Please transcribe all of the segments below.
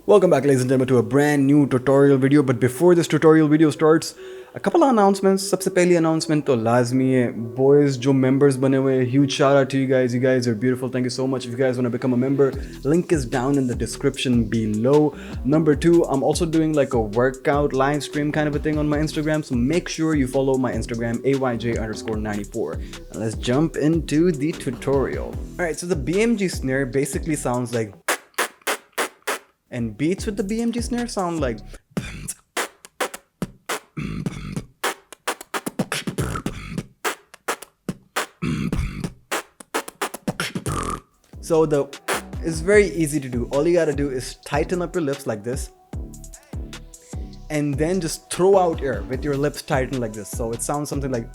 Welcome back, ladies and gentlemen, to a brand new tutorial video. But before this tutorial video starts, a couple of announcements. सबसे पहली announcement तो लाजमी है. Boys जो members बने हुए, huge shout out to you guys. You guys are beautiful. Thank you so much. If you guys want to become a member, link is down in the description below. Number two, I'm also doing like a workout live stream kind of a thing on my Instagram. So make sure you follow my Instagram, AYJ_94. And let's jump into the tutorial. Alright, so the BMG snare basically sounds like, and beats with the BMG snare sound like. So it's very easy to do. All you gotta do is tighten up your lips like this, and then just throw out air with your lips tightened like this. So it sounds something like.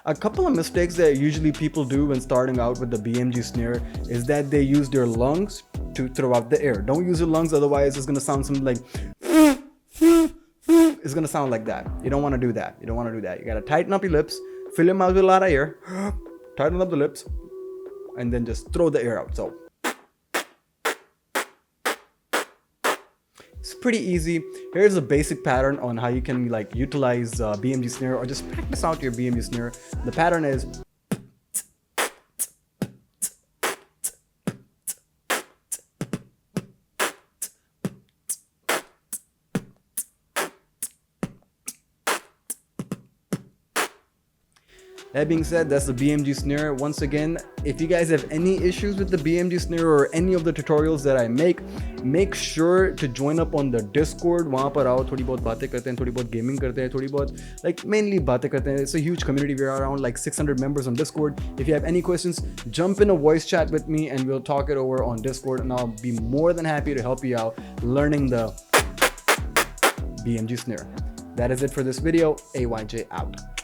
A couple of mistakes that usually people do when starting out with the BMG snare is that they use their lungs to throw out the air. Don't use your lungs, otherwise it's gonna sound something like. It's gonna sound like that. You don't want to do that. You don't want to do that. You gotta tighten up your lips, fill your mouth with a lot of air, tighten up the lips, and then just throw the air out. So it's pretty easy. Here's a basic pattern on how you can like utilize BMG snare, or just practice out your BMG snare. The pattern is. That being said, that's the BMG snare. Once again, if you guys have any issues with the BMG snare or any of the tutorials that I make sure to join up on the Discord. वहाँ पर आओ, थोड़ी बहुत बातें करते हैं, थोड़ी बहुत gaming करते हैं, थोड़ी बहुत like mainly बातें करते हैं. It's a huge community. We are around like 600 members on Discord. If you have any questions, jump in a voice chat with me and we'll talk it over on Discord, and I'll be more than happy to help you out learning the BMG snare. That is it for this video. AYJ out.